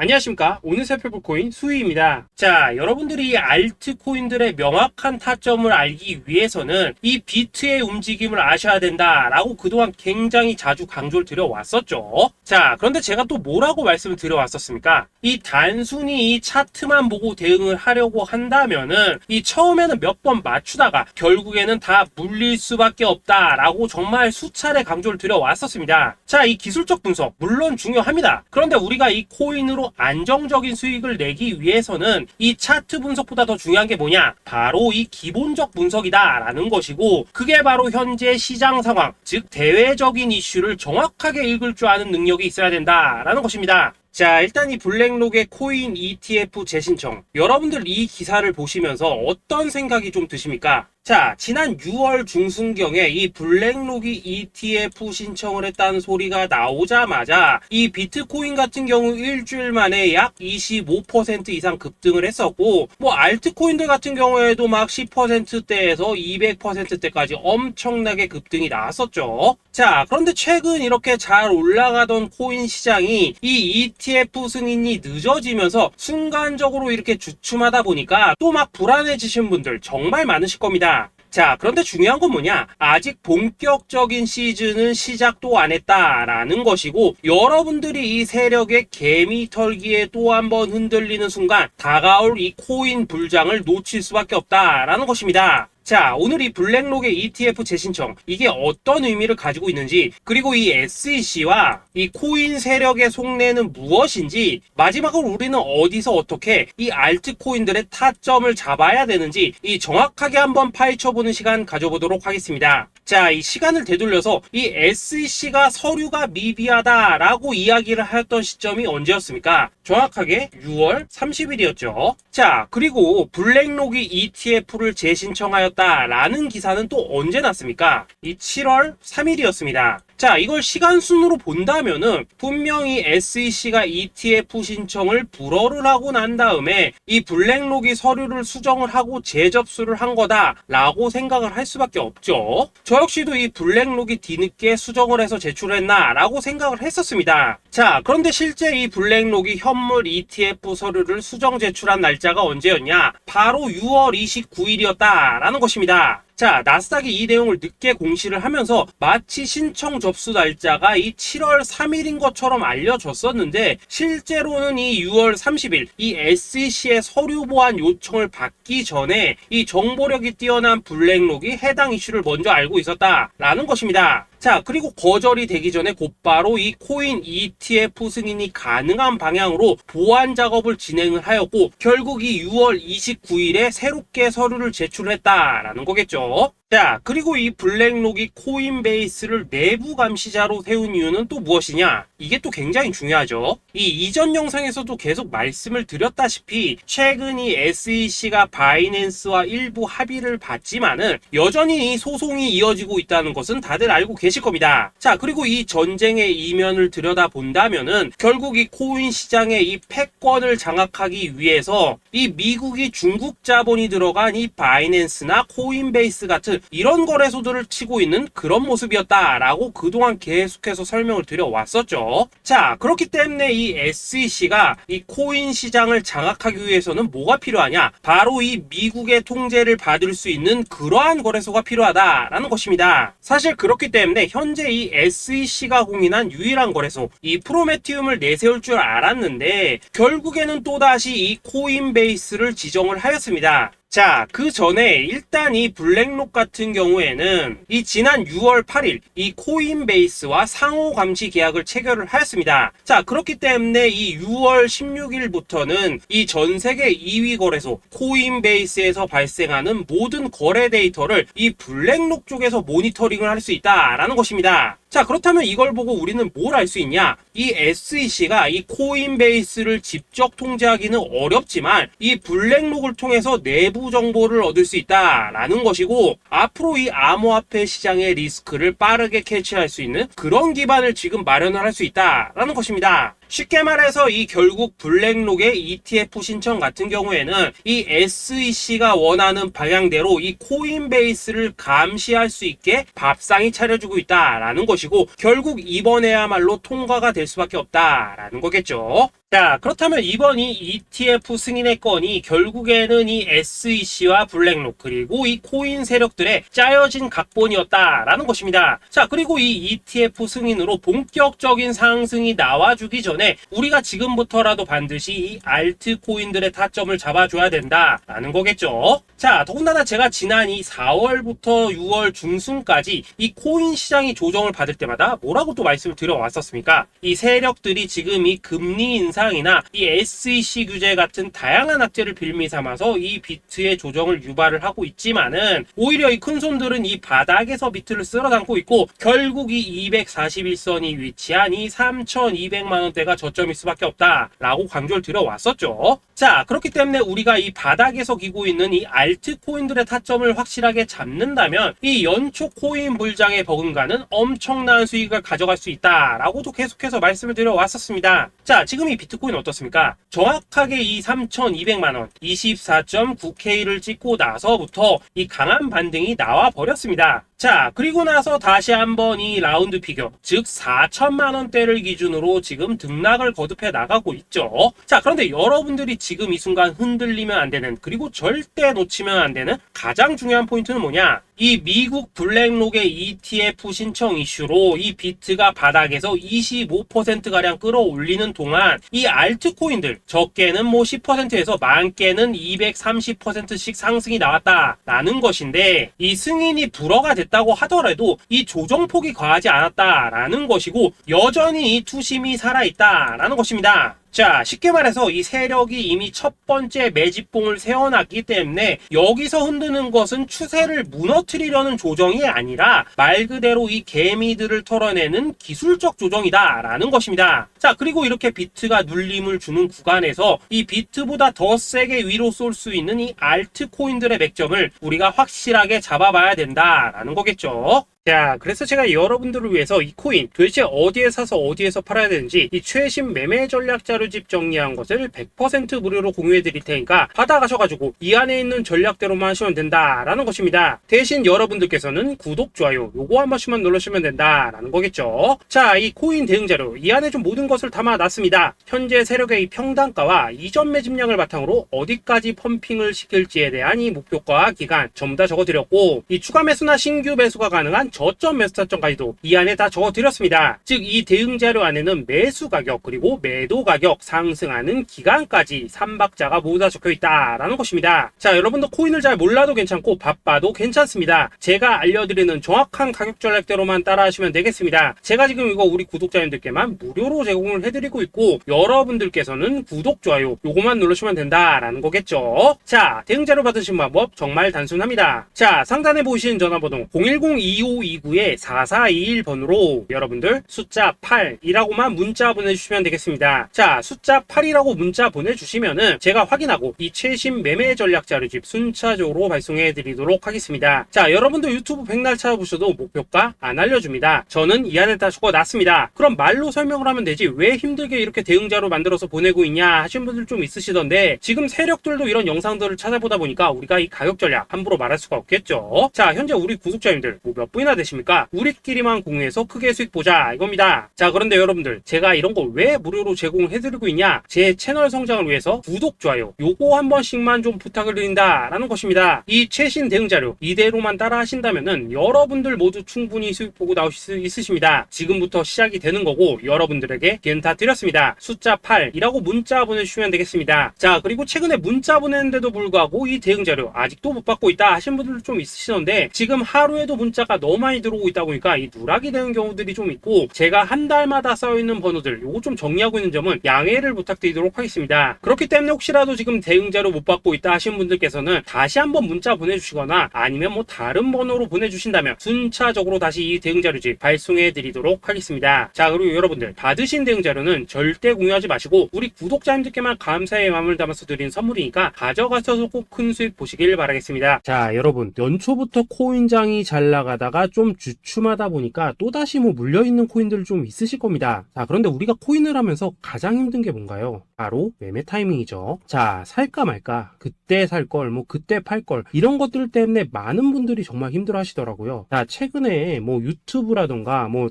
안녕하십니까. 오늘 살펴볼 코인 수희입니다. 자, 여러분들이 이 알트코인들의 명확한 타점을 알기 위해서는 이 비트의 움직임을 아셔야 된다라고 그동안 굉장히 자주 강조를 드려왔었죠. 자, 그런데 제가 또 뭐라고 말씀을 드려왔었습니까? 이 단순히 이 차트만 보고 대응을 하려고 한다면은 이 처음에는 몇 번 맞추다가 결국에는 다 물릴 수밖에 없다라고 정말 수차례 강조를 드려왔었습니다. 자, 이 기술적 분석 물론 중요합니다. 그런데 우리가 이 코인으로 안정적인 수익을 내기 위해서는 이 차트 분석보다 더 중요한 게 뭐냐? 바로 이 기본적 분석이다 라는 것이고, 그게 바로 현재 시장 상황, 즉 대외적인 이슈를 정확하게 읽을 줄 아는 능력이 있어야 된다라는 것입니다. 자, 일단 이 블랙록의 코인 ETF 재신청, 여러분들 이 기사를 보시면서 어떤 생각이 좀 드십니까? 자, 지난 6월 중순경에 이 블랙록이 ETF 신청을 했다는 소리가 나오자마자 이 비트코인 같은 경우 일주일 만에 약 25% 이상 급등을 했었고, 뭐 알트코인들 같은 경우에도 막 10%대에서 200%대까지 엄청나게 급등이 나왔었죠. 자, 그런데 최근 이렇게 잘 올라가던 코인 시장이 이 ETF 승인이 늦어지면서 순간적으로 이렇게 주춤하다 보니까 또 막 불안해지신 분들 정말 많으실 겁니다. 자, 그런데 중요한 건 뭐냐? 아직 본격적인 시즌은 시작도 안 했다라는 것이고, 여러분들이 이 세력의 개미 털기에 또 한 번 흔들리는 순간 다가올 이 코인 불장을 놓칠 수밖에 없다라는 것입니다. 자, 오늘 이 블랙록의 ETF 재신청, 이게 어떤 의미를 가지고 있는지, 그리고 이 SEC와 이 코인 세력의 속내는 무엇인지, 마지막으로 우리는 어디서 어떻게 이 알트코인들의 타점을 잡아야 되는지 이 정확하게 한번 파헤쳐보는 시간 가져보도록 하겠습니다. 자, 이 시간을 되돌려서 이 SEC가 서류가 미비하다라고 이야기를 하였던 시점이 언제였습니까? 정확하게 6월 30일이었죠. 자, 그리고 블랙록이 ETF를 재신청하였다라는 기사는 또 언제 났습니까? 이 7월 3일이었습니다. 자, 이걸 시간순으로 본다면은 분명히 SEC가 ETF 신청을 불허를 하고 난 다음에 이 블랙록이 서류를 수정을 하고 재접수를 한 거다라고 생각을 할 수밖에 없죠. 저 역시도 이 블랙록이 뒤늦게 수정을 해서 제출했나라고 생각을 했었습니다. 자, 그런데 실제 이 블랙록이 현물 ETF 서류를 수정 제출한 날짜가 언제였냐? 바로 6월 29일이었다라는 것입니다. 자, 나스닥이 이 내용을 늦게 공시를 하면서 마치 신청 접수 날짜가 이 7월 3일인 것처럼 알려졌었는데, 실제로는 이 6월 30일 이 SEC의 서류 보완 요청을 받기 전에 이 정보력이 뛰어난 블랙록이 해당 이슈를 먼저 알고 있었다라는 것입니다. 자, 그리고 거절이 되기 전에 곧바로 이 코인 ETF 승인이 가능한 방향으로 보완 작업을 진행을 하였고, 결국 이 6월 29일에 새롭게 서류를 제출했다라는 거겠죠. 자, 그리고 이 블랙록이 코인베이스를 내부 감시자로 세운 이유는 또 무엇이냐? 이게 또 굉장히 중요하죠. 이 이전 영상에서도 계속 말씀을 드렸다시피 최근 이 SEC가 바이낸스와 일부 합의를 봤지만은 여전히 이 소송이 이어지고 있다는 것은 다들 알고 계실 겁니다. 자, 그리고 이 전쟁의 이면을 들여다본다면은 결국 이 코인 시장의 이 패권을 장악하기 위해서 이 미국이 중국 자본이 들어간 이 바이낸스나 코인베이스 같은 이런 거래소들을 치고 있는 그런 모습이었다라고 그동안 계속해서 설명을 드려왔었죠. 자, 그렇기 때문에 이 SEC가 이 코인 시장을 장악하기 위해서는 뭐가 필요하냐? 바로 이 미국의 통제를 받을 수 있는 그러한 거래소가 필요하다라는 것입니다. 사실 그렇기 때문에 현재 이 SEC가 공인한 유일한 거래소, 이 프로메티움을 내세울 줄 알았는데 결국에는 또다시 이 코인베이스를 지정을 하였습니다. 자, 그 전에 일단 이 블랙록 같은 경우에는 이 지난 6월 8일 이 코인베이스와 상호 감시 계약을 체결을 하였습니다. 자, 그렇기 때문에 이 6월 16일부터는 이 전 세계 2위 거래소 코인베이스에서 발생하는 모든 거래 데이터를 이 블랙록 쪽에서 모니터링을 할 수 있다라는 것입니다. 자, 그렇다면 이걸 보고 우리는 뭘 알 수 있냐? 이 SEC가 이 코인베이스를 직접 통제하기는 어렵지만 이 블랙록을 통해서 내부 정보를 얻을 수 있다라는 것이고, 앞으로 이 암호화폐 시장의 리스크를 빠르게 캐치할 수 있는 그런 기반을 지금 마련을 할 수 있다라는 것입니다. 쉽게 말해서 이 결국 블랙록의 ETF 신청 같은 경우에는 이 SEC가 원하는 방향대로 이 코인베이스를 감시할 수 있게 밥상이 차려주고 있다라는 것이고, 결국 이번에야말로 통과가 될 수밖에 없다라는 거겠죠. 자, 그렇다면 이번 이 ETF 승인의 건이 결국에는 이 SEC와 블랙록 그리고 이 코인 세력들의 짜여진 각본이었다라는 것입니다. 자, 그리고 이 ETF 승인으로 본격적인 상승이 나와주기 전에 우리가 지금부터라도 반드시 이 알트코인들의 타점을 잡아줘야 된다라는 거겠죠. 자, 더군다나 제가 지난 이 4월부터 6월 중순까지 이 코인 시장이 조정을 받을 때마다 뭐라고 또 말씀을 드려왔었습니까? 이 세력들이 지금 이 금리 인상이나 이 SEC 규제 같은 다양한 악재를 빌미 삼아서 이 비트의 조정을 유발을 하고 있지만은, 오히려 이 큰손들은 이 바닥에서 비트를 쓸어 담고 있고, 결국 이 241선이 위치한 이 3,200만 원대가 저점일 수밖에 없다라고 강조를 드려왔었죠. 자, 그렇기 때문에 우리가 이 바닥에서 기고 있는 이 알트코인들의 타점을 확실하게 잡는다면 이 연초 코인 불장에 버금가는 엄청난 수익을 가져갈 수 있다라고도 계속해서 말씀을 드려왔었습니다. 자, 지금 이 비트코인 어떻습니까? 정확하게 이 3,200만원 24.9K를 찍고 나서부터 이 강한 반등이 나와 버렸습니다. 자, 그리고 나서 다시 한번 이 라운드 피겨, 즉 4천만원대를 기준으로 지금 등락을 거듭해 나가고 있죠. 자, 그런데 여러분들이 지금 이 순간 흔들리면 안 되는, 그리고 절대 놓치면 안 되는 가장 중요한 포인트는 뭐냐? 이 미국 블랙록의 ETF 신청 이슈로 이 비트가 바닥에서 25%가량 끌어올리는 동안 이 알트코인들, 적게는 뭐 10%에서 많게는 230%씩 상승이 나왔다라는 것인데, 이 승인이 불허가 됐다고 하더라도 이 조정폭이 과하지 않았다라는 것이고, 여전히 이 투심이 살아있다라는 것입니다. 자, 쉽게 말해서 이 세력이 이미 첫 번째 매집봉을 세워놨기 때문에 여기서 흔드는 것은 추세를 무너뜨리려는 조정이 아니라 말 그대로 이 개미들을 털어내는 기술적 조정이다라는 것입니다. 자, 그리고 이렇게 비트가 눌림을 주는 구간에서 이 비트보다 더 세게 위로 쏠 수 있는 이 알트코인들의 맥점을 우리가 확실하게 잡아봐야 된다라는 거겠죠. 자, 그래서 제가 여러분들을 위해서 이 코인 도대체 어디에 사서 어디에서 팔아야 되는지 이 최신 매매 전략 자료집 정리한 것을 100% 무료로 공유해 드릴 테니까 받아가셔가지고 이 안에 있는 전략대로만 하시면 된다라는 것입니다. 대신 여러분들께서는 구독, 좋아요 요거 한 번씩만 눌러주시면 된다라는 거겠죠. 자, 이 코인 대응 자료 이 안에 좀 모든 것을 담아놨습니다. 현재 세력의 이 평단가와 이전 매집량을 바탕으로 어디까지 펌핑을 시킬지에 대한 이 목표가 기간 전부 다 적어드렸고, 이 추가 매수나 신규 매수가 가능한 저점 매수 타점까지도 이 안에 다 적어드렸습니다. 즉 이 대응 자료 안에는 매수 가격 그리고 매도 가격, 상승하는 기간까지 3박자가 모두 다 적혀있다라는 것입니다. 자, 여러분도 코인을 잘 몰라도 괜찮고 바빠도 괜찮습니다. 제가 알려드리는 정확한 가격 전략대로만 따라하시면 되겠습니다. 제가 지금 이거 우리 구독자님들께만 무료로 제공을 해드리고 있고, 여러분들께서는 구독, 좋아요 요거만 누르시면 된다라는 거겠죠. 자, 대응 자료 받으신 방법 정말 단순합니다. 자, 상단에 보이시는 전화번호 010-2529-4421번으로 여러분들 숫자 8이라고만 문자 보내주시면 되겠습니다. 자, 숫자 8이라고 문자 보내주시면은 제가 확인하고 이 최신 매매 전략 자료집 순차적으로 발송해 드리도록 하겠습니다. 자, 여러분도 유튜브 백날 찾아보셔도 목표가 안 알려줍니다. 저는 이 안에 다 적어놨습니다. 그럼 말로 설명을 하면 되지 왜 힘들게 이렇게 대응자로 만들어서 보내고 있냐 하신 분들 좀 있으시던데, 지금 세력들도 이런 영상들을 찾아보다 보니까 우리가 이 가격 전략 함부로 말할 수가 없겠죠. 자, 현재 우리 구독자님들 뭐 몇 분이나 되십니까? 우리끼리만 공유해서 크게 수익 보자 이겁니다. 자, 그런데 여러분들 제가 이런 거 왜 무료로 제공을 해드리고 있냐? 제 채널 성장을 위해서 구독, 좋아요 요거 한 번씩만 좀 부탁을 드린다라는 것입니다. 이 최신 대응 자료 이대로만 따라 하신다면은 여러분들 모두 충분히 수익 보고 나오실 수 있으십니다. 지금부터 시작이 되는 거고 여러분들에게 기회는 다 드렸습니다. 숫자 8이라고 문자 보내주시면 되겠습니다. 자, 그리고 최근에 문자 보냈는데도 불구하고 이 대응 자료 아직도 못 받고 있다 하신 분들도 좀 있으시던데, 지금 하루에도 문자가 너무 많이 들어오고 있다 보니까 이 누락이 되는 경우들이 좀 있고, 제가 한 달마다 써있는 번호들 요거 좀 정리하고 있는 점은 양해를 부탁드리도록 하겠습니다. 그렇기 때문에 혹시라도 지금 대응 자료 못 받고 있다 하신 분들께서는 다시 한번 문자 보내주시거나 아니면 뭐 다른 번호로 보내주신다면 순차적으로 다시 이 대응 자료집 발송해 드리도록 하겠습니다. 자, 그리고 여러분들 받으신 대응 자료는 절대 공유하지 마시고 우리 구독자님들께만 감사의 마음을 담아서 드린 선물이니까 가져가셔서 꼭 큰 수익 보시길 바라겠습니다. 자, 여러분 연초부터 코인장이 잘 나가다가 좀 주춤하다 보니까 또다시 뭐 물려있는 코인들 좀 있으실 겁니다. 자, 그런데 우리가 코인을 하면서 가장 힘든 게 뭔가요? 바로 매매 타이밍이죠. 자, 살까 말까, 그때 살 걸, 뭐 그때 팔 걸, 이런 것들 때문에 많은 분들이 정말 힘들어 하시더라고요. 자, 최근에 뭐 유튜브라던가 뭐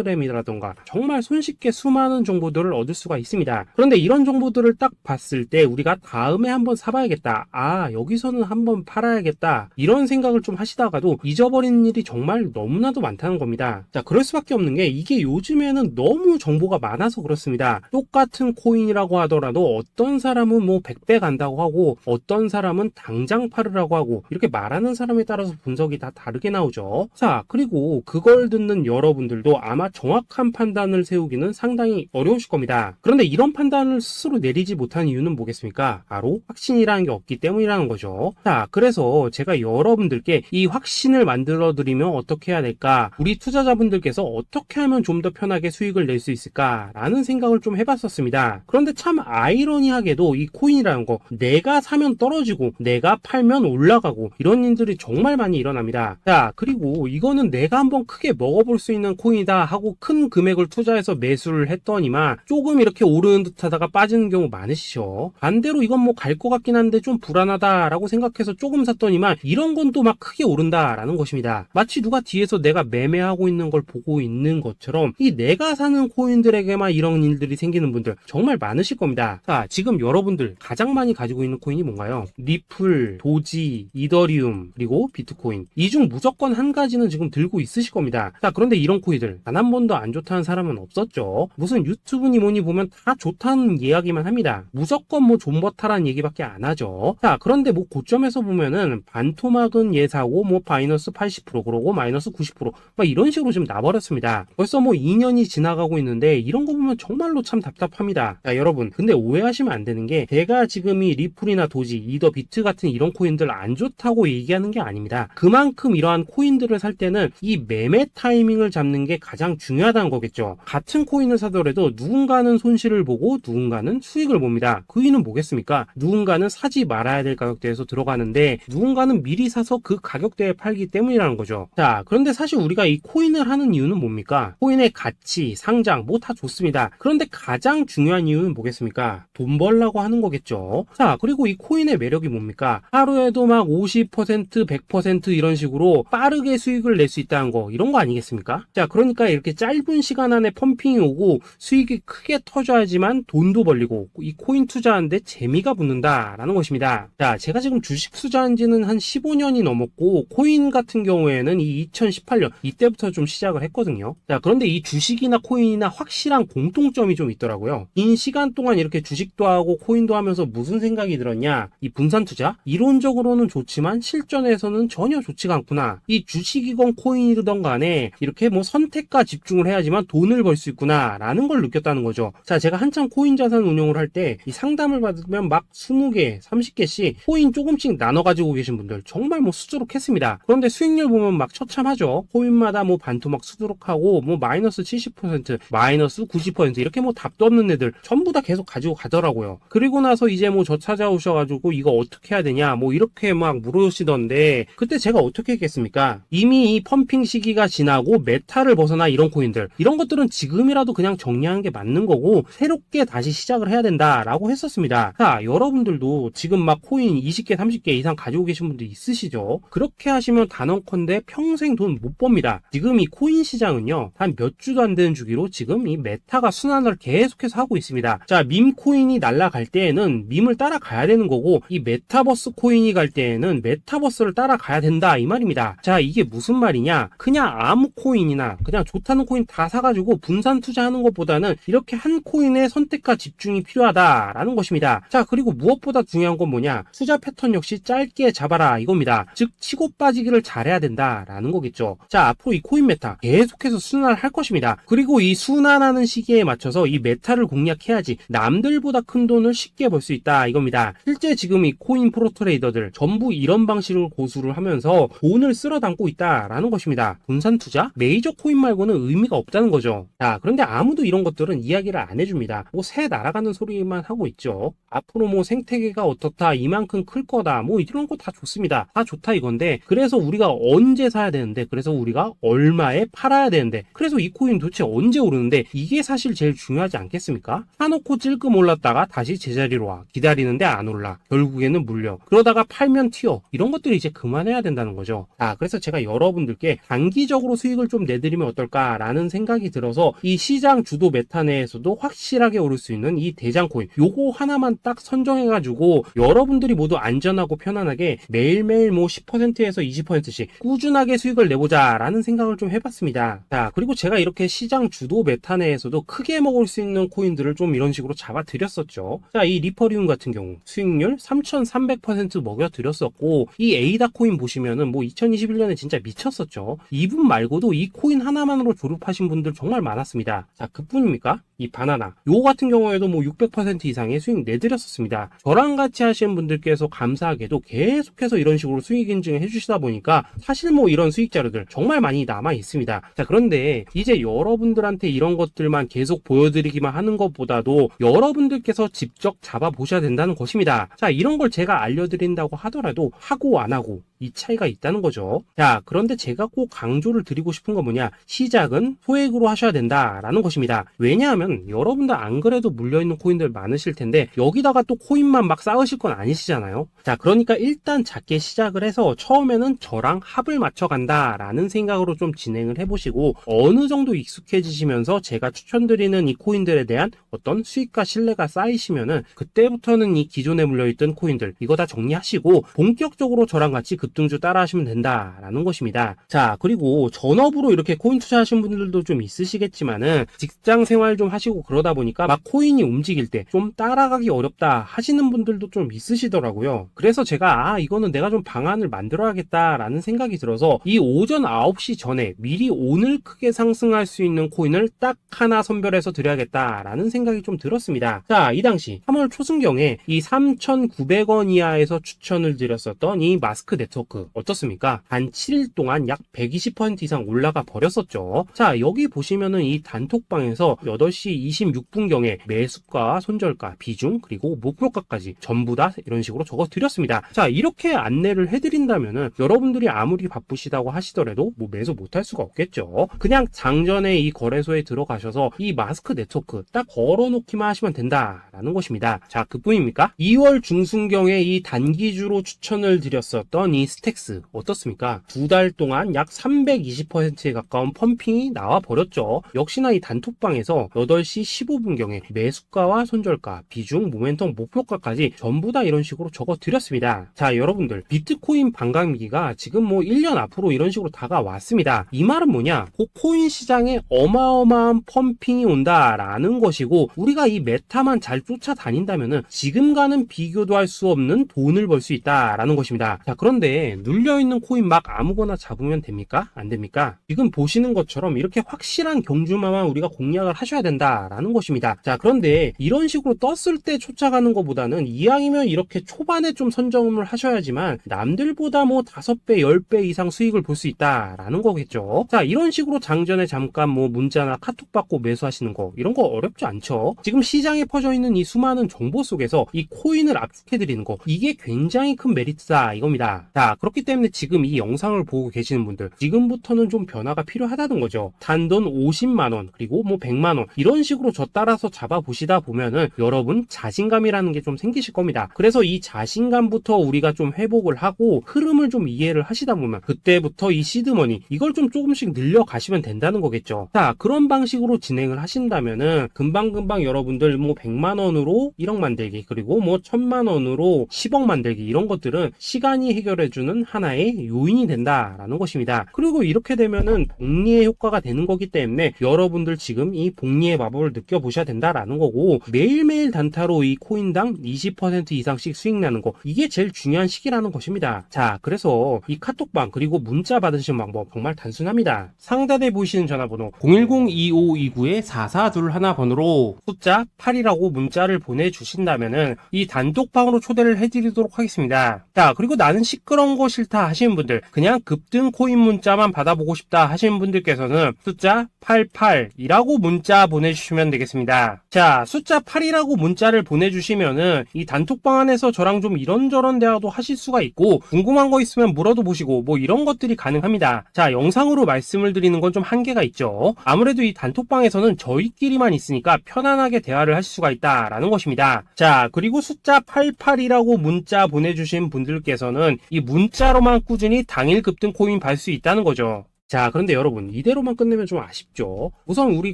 텔레그램이라던가 정말 손쉽게 수많은 정보들을 얻을 수가 있습니다. 그런데 이런 정보들을 딱 봤을 때 우리가 다음에 한번 사봐야겠다, 아 여기서는 한번 팔아야겠다, 이런 생각을 좀 하시다가도 잊어버리는 일이 정말 너무나도 많다는 겁니다. 자, 그럴 수밖에 없는 게 이게 요즘에는 너무 정보가 많아서 그렇습니다. 똑같은 코인이라고 하더라도 어떤 사람은 뭐 100배 간다고 하고 어떤 사람은 당장 팔으라고 하고, 이렇게 말하는 사람에 따라서 분석이 다 다르게 나오죠. 자, 그리고 그걸 듣는 여러분들도 아마 정확한 판단을 세우기는 상당히 어려우실 겁니다. 그런데 이런 판단을 스스로 내리지 못한 이유는 뭐겠습니까? 바로 확신이라는 게 없기 때문이라는 거죠. 자, 그래서 제가 여러분들께 이 확신을 만들어 드리면 어떻게 해야 될까, 우리 투자자분들께서 어떻게 하면 좀 더 편하게 수익을 낼 수 있을까 라는 생각을 좀 해봤었습니다. 그런데 참 아이러니하게도 이 코인이라는 거, 내가 사면 떨어지고 내가 팔면 올라가고 이런 일들이 정말 많이 일어납니다. 자, 그리고 이거는 내가 한번 크게 먹어볼 수 있는 코인이다 하고 큰 금액을 투자해서 매수를 했더니만 조금 이렇게 오르는 듯 하다가 빠지는 경우 많으시죠. 반대로 이건 뭐 갈 것 같긴 한데 좀 불안하다 라고 생각해서 조금 샀더니만 이런 건 또 막 크게 오른다 라는 것입니다. 마치 누가 뒤에서 내가 매매하고 있는 걸 보고 있는 것처럼 이 내가 사는 코인들에게만 이런 일들이 생기는 분들 정말 많으실 겁니다. 자, 지금 여러분들 가장 많이 가지고 있는 코인이 뭔가요? 리플, 도지, 이더리움, 그리고 비트코인. 이 중 무조건 한 가지는 지금 들고 있으실 겁니다. 자, 그런데 이런 코인들 단 한 번도 안 좋다는 사람은 없었죠. 무슨 유튜브니 뭐니 보면 다 좋다는 이야기만 합니다. 무조건 뭐 존버타라는 얘기밖에 안 하죠. 자, 그런데 뭐 고점에서 보면은 반토막은 예사고 뭐 마이너스 80% 그러고 마이너스 90% 막 이런 식으로 지금 나버렸습니다. 벌써 뭐 2년이 지나가고 있는데 이런 거 보면 정말로 참 답답합니다. 자, 여러분, 근데 오해하시면 안 되는 게 제가 지금 이 리플이나 도지, 이더, 비트 같은 이런 코인들 안 좋다고 얘기하는 게 아닙니다. 그만큼 이러한 코인들을 살 때는 이 매매 타이밍을 잡는 게 가장 중요하다는 거겠죠. 같은 코인을 사더라도 누군가는 손실을 보고 누군가는 수익을 봅니다. 그 이유는 뭐겠습니까? 누군가는 사지 말아야 될 가격대에서 들어가는데 누군가는 미리 사서 그 가격대에 팔기 때문이라는 거죠. 자, 그런데 사실 우리가 이 코인을 하는 이유는 뭡니까? 코인의 가치, 상장 뭐 다 좋습니다. 그런데 가장 중요한 이유는 뭐겠습니까? 돈 벌라고 하는 거겠죠. 자, 그리고 이 코인의 매력이 뭡니까? 하루에도 막 50%, 100% 이런 식으로 빠르게 수익을 낼 수 있다는 거, 이런 거 아니겠습니까? 자, 그러니까 이렇게 짧은 시간 안에 펌핑이 오고 수익이 크게 터져야지만 돈도 벌리고 이 코인 투자하는데 재미가 붙는다라는 것입니다. 자, 제가 지금 주식 투자한 지는 한 15년이 넘었고 코인 같은 경우에는 이 2018년 이때부터 좀 시작을 했거든요. 자, 그런데 이 주식이나 코인이나 확실한 공통점이 좀 있더라고요. 긴 시간 동안 이렇게 주식도 하고 코인도 하면서 무슨 생각이 들었냐? 이 분산 투자? 이론적으로는 좋지만 실전에서는 전혀 좋지가 않구나. 이 주식이건 코인이든 간에 이렇게 뭐 선택과 집중을 해야지만 돈을 벌 수 있구나 라는 걸 느꼈다는 거죠. 자, 제가 한참 코인 자산 운용을 할 때 이 상담을 받으면 막 20개, 30개씩 코인 조금씩 나눠 가지고 계신 분들 정말 뭐 수두룩했습니다. 그런데 수익률 보면 막 처참하죠. 코인마다 뭐 반토막 수두룩하고 뭐 마이너스 70%, 마이너스 90% 이렇게 뭐 답도 없는 애들 전부 다 계속 가지고 가더라고요. 그리고 나서 이제 뭐 저 찾아오셔가지고 이거 어떻게 해야 되냐 뭐 이렇게 막 물으시던데 그때 제가 어떻게 했겠습니까? 이미 이 펌핑 시기가 지나고 메타를 벗어나 이런 코인들, 이런 것들은 지금이라도 그냥 정리하는 게 맞는 거고 새롭게 다시 시작을 해야 된다라고 했었습니다. 자, 여러분들도 지금 막 코인 20개, 30개 이상 가지고 계신 분들 있으시죠? 그렇게 하시면 단언컨대 평생 돈 못 법니다. 지금 이 코인 시장은요, 단 몇 주도 안 되는 주기로 지금 이 메타가 순환을 계속해서 하고 있습니다. 자, 밈 코인이 날아갈 때에는 밈을 따라가야 되는 거고 이 메타버스 코인이 갈 때에는 메타버스를 따라가야 된다 이 말입니다. 자, 이게 무슨 말이냐? 그냥 아무 코인이나 그냥 좋다는 코인 다 사가지고 분산 투자하는 것보다는 이렇게 한 코인의 선택과 집중이 필요하다라는 것입니다. 자, 그리고 무엇보다 중요한 건 뭐냐? 투자 패턴 역시 짧게 잡아라 이겁니다. 즉 치고 빠지기를 잘해야 된다라는 거겠죠. 자, 앞으로 이 코인 메타 계속해서 순환을 할 것입니다. 그리고 이 순환하는 시기에 맞춰서 이 메타를 공략해야지 남들보다 큰 돈을 쉽게 벌 수 있다 이겁니다. 실제 지금 이 코인 프로 트레이더들 전부 이런 방식을 고수를 하면서 돈을 쓸어 담고 있다라는 것입니다. 분산 투자? 메이저 코인 말고는 의미가 없다는 거죠. 자, 그런데 아무도 이런 것들은 이야기를 안 해줍니다. 뭐 새 날아가는 소리만 하고 있죠. 앞으로 뭐 생태계가 어떻다, 이만큼 클 거다, 뭐 이런 거 다 좋습니다. 다 좋다 이건데 그래서 우리가 언제 사야 되는 되는데, 그래서 우리가 얼마에 팔아야 되는데, 그래서 이 코인 도대체 언제 오르는데, 이게 사실 제일 중요하지 않겠습니까? 사놓고 찔끔 올랐다가 다시 제자리로 와, 기다리는데 안 올라, 결국에는 물려, 그러다가 팔면 튀어, 이런 것들을 이제 그만해야 된다는 거죠. 그래서 제가 여러분들께 단기적으로 수익을 좀 내드리면 어떨까라는 생각이 들어서 이 시장 주도 메타 내에서도 확실하게 오를 수 있는 이 대장 코인, 요거 하나만 딱 선정해가지고 여러분들이 모두 안전하고 편안하게 매일매일 뭐 10%에서 20%씩 꾸준하게 수익을 내보자 라는 생각을 좀 해봤습니다. 자, 그리고 제가 이렇게 시장 주도 메타 내에서도 크게 먹을 수 있는 코인들을 좀 이런 식으로 잡아드렸었죠. 자, 이 리퍼리움 같은 경우 수익률 3300% 먹여드렸었고, 이 에이다 코인 보시면은 뭐 2021년에 진짜 미쳤었죠. 이분 말고도 이 코인 하나만으로 졸업하신 분들 정말 많았습니다. 자, 그뿐입니까? 이 바나나 요거 같은 경우에도 뭐 600% 이상의 수익 내드렸었습니다. 저랑 같이 하시는 분들께서 감사하게도 계속해서 이런 식으로 수익 인증을 해주시다 보니까 사실 뭐 이런 수익 자료들 정말 많이 남아 있습니다. 자, 그런데 이제 여러분들한테 이런 것들만 계속 보여드리기만 하는 것보다도 여러분들께서 직접 잡아보셔야 된다는 것입니다. 자, 이런 걸 제가 알려드린다고 하더라도 하고 안 하고 이 차이가 있다는 거죠. 자, 그런데 제가 꼭 강조를 드리고 싶은 건 뭐냐, 시작은 소액으로 하셔야 된다라는 것입니다. 왜냐하면 여러분들 안 그래도 물려있는 코인들 많으실 텐데 여기다가 또 코인만 막 쌓으실 건 아니시잖아요. 자, 그러니까 일단 작게 시작을 해서 처음에는 저랑 합을 맞춰 간다라는 생각으로 좀 진행을 해보시고, 어느 정도 익숙해지시면서 제가 추천드리는 이 코인들에 대한 어떤 수익과 신뢰가 쌓이시면은 그때부터는 이 기존에 물려있던 코인들 이거 다 정리하시고 본격적으로 저랑 같이 급등주 따라 하시면 된다라는 것입니다. 자, 그리고 전업으로 이렇게 코인 투자하시는 분들도 좀 있으시겠지만은 직장 생활 좀 하시고 그러다 보니까 막 코인이 움직일 때 좀 따라가기 어렵다 하시는 분들도 좀 있으시더라고요. 그래서 제가 이거는 내가 좀 방안을 만들어야겠다라는 생각이 들어서 이 오전 9시 전에 미리 오늘 크게 상승할 수 있는 코인을 딱 하나 선별해서 드려야겠다라는 생각이 좀 들었습니다. 자, 이 당시 3월 초순경에 이 3,900원 이하에서 추천을 드렸었던 이 마스크 네트워크 어떻습니까? 단 7일 동안 약 120% 이상 올라가 버렸었죠. 자, 여기 보시면은 이 단톡방에서 8시 26분경에 매수가, 손절가, 비중, 그리고 목표가까지 전부 다 이런 식으로 적어 드렸습니다. 자, 이렇게 안내를 해드린다면은 여러분들이 아무리 바쁘시다고 하시더라도 뭐 매수 못할 수가 없겠죠. 그냥 장전에 이 거래소에 들어가셔서 이 마스크 네트워크 딱 걸어놓기만 하시면 된다라는 것입니다. 자, 그뿐입니까? 2월 중순경에 이 단기주로 추천을 드렸었던 이 스택스 어떻습니까? 2달 동안 약 320%에 가까운 펌핑이 나와 버렸죠. 역시나 이 단톡방에서 8시 15분경에 매수가와 손절가, 비중, 모멘텀, 목표가까지 전부 다 이런 식으로 적어 드렸습니다. 자, 여러분들 비트코인 반감기가 지금 뭐 1년 앞으로 이런 식으로 다가왔습니다. 이 말은 뭐냐? 그 코인 시장에 어마어마한 펌핑이 온다라는 것이고, 우리가 이 메타만 잘 쫓아다닌다면은 지금과는 비교도 할 수 없는 돈을 벌 수 있다라는 것입니다. 자, 그런데 눌려있는 코인 막 아무거나 잡으면 됩니까? 안 됩니까? 지금 보시는 것처럼 이렇게 확실한 경주마만 우리가 공략을 하셔야 된다라는 것입니다. 자, 그런데 이런 식으로 떴을 때 쫓아가는 것보다는 이왕이면 이렇게 초반에 좀 선점을 하셔야지만 남들보다 뭐 5배, 10배 이상 수익을 볼 수 있다라는 거겠죠. 자, 이런 식으로 장전에 잠깐 뭐 문자나 카톡 받고 매수하시는 거 이런 거 어렵지 않죠. 지금 시장에 퍼져 있는 이 수많은 정보 속에서 이 코인을 압축해드리는 거, 이게 굉장히 큰 메리트다 이겁니다. 자, 그렇기 때문에 지금 이 영상을 보고 계시는 분들 지금부터는 좀 변화가 필요하다는 거죠. 단돈 50만원 그리고 뭐 100만원 이런 식으로 저 따라서 잡아보시다 보면은 여러분 자신감이라는 게 좀 생기실 겁니다. 그래서 이 자신감부터 우리가 좀 회복을 하고 흐름을 좀 이해를 하시다 보면 그때부터 이 시드머니 이걸 좀 조금씩 늘려가시면 된다는 거겠죠. 자, 그런 방식으로 진행을 하신다면은 금방금방 여러분들 뭐 100만원으로 1억 만들기 그리고 뭐 1000만원으로 10억 만들기 이런 것들은 시간이 해결해주는 하나의 요인이 된다라는 것입니다. 그리고 이렇게 되면은 복리의 효과가 되는 거기 때문에 여러분들 지금 이 복리의 마법을 느껴보셔야 된다라는 거고, 매일매일 단타로 이 코인당 20% 이상씩 수익 나는 거, 이게 제일 중요한 시기라는 것입니다. 자, 그래서 이 카톡방 그리고 문자 받으시는 방법 정말 단순합니다. 상단에 보이시는 전화번호 010-2529-4421 번호로 숫자 8이라고 문자를 보내주신다면은 이 단톡방으로 초대를 해드리도록 하겠습니다. 자, 그리고 나는 시끄러 그런 거 싫다 하시는 분들, 그냥 급등 코인 문자만 받아보고 싶다 하시는 분들께서는 숫자 88이라고 문자 보내주시면 되겠습니다. 자, 숫자 8이라고 문자를 보내주시면은 이 단톡방 안에서 저랑 좀 이런저런 대화도 하실 수가 있고, 궁금한 거 있으면 물어도 보시고 뭐 이런 것들이 가능합니다. 자, 영상으로 말씀을 드리는 건 좀 한계가 있죠. 아무래도 이 단톡방에서는 저희끼리만 있으니까 편안하게 대화를 하실 수가 있다라는 것입니다. 자, 그리고 숫자 88이라고 문자 보내주신 분들께서는 이 문자로만 꾸준히 당일 급등 코인 받을 수 있다는 거죠. 자, 그런데 여러분, 이대로만 끝내면 좀 아쉽죠. 우선 우리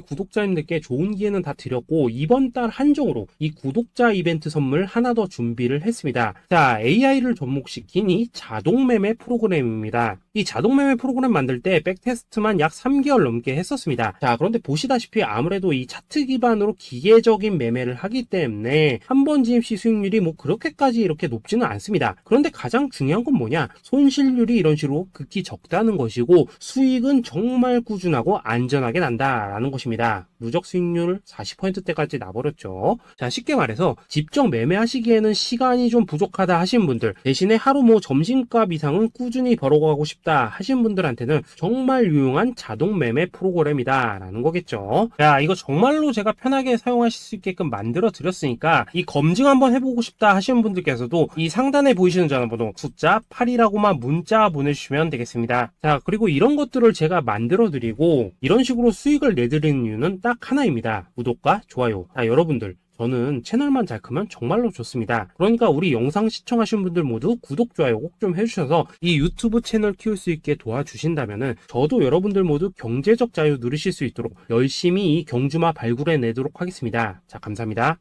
구독자님들께 좋은 기회는 다 드렸고, 이번 달 한정으로 이 구독자 이벤트 선물 하나 더 준비를 했습니다. 자, AI를 접목시킨 이 자동매매 프로그램입니다. 이 자동매매 프로그램 만들 때 백테스트만 약 3개월 넘게 했었습니다. 자, 그런데 보시다시피 아무래도 이 차트 기반으로 기계적인 매매를 하기 때문에 한 번 진입 시 수익률이 뭐 그렇게까지 이렇게 높지는 않습니다. 그런데 가장 중요한 건 뭐냐? 손실률이 이런 식으로 극히 적다는 것이고, 수익은 정말 꾸준하고 안전하게 난다라는 것입니다. 누적 수익률 40%대까지 나버렸죠. 자, 쉽게 말해서 직접 매매하시기에는 시간이 좀 부족하다 하신 분들, 대신에 하루 뭐 점심값 이상은 꾸준히 벌어가고 싶다 하신 분들한테는 정말 유용한 자동 매매 프로그램이다 라는 거겠죠. 자, 이거 정말로 제가 편하게 사용하실 수 있게끔 만들어 드렸으니까 이 검증 한번 해보고 싶다 하시는 분들께서도 이 상단에 보이시는 전화번호 숫자 8이라고만 문자 보내주시면 되겠습니다. 자, 그리고 이런 것들을 제가 만들어 드리고 이런 식으로 수익을 내드리는 이유는 딱 하나입니다. 구독과 좋아요. 자, 여러분들, 저는 채널만 잘 크면 정말로 좋습니다. 그러니까 우리 영상 시청하신 분들 모두 구독, 좋아요 꼭 좀 해주셔서 이 유튜브 채널 키울 수 있게 도와주신다면은 저도 여러분들 모두 경제적 자유 누리실 수 있도록 열심히 이 경주마 발굴해 내도록 하겠습니다. 자, 감사합니다.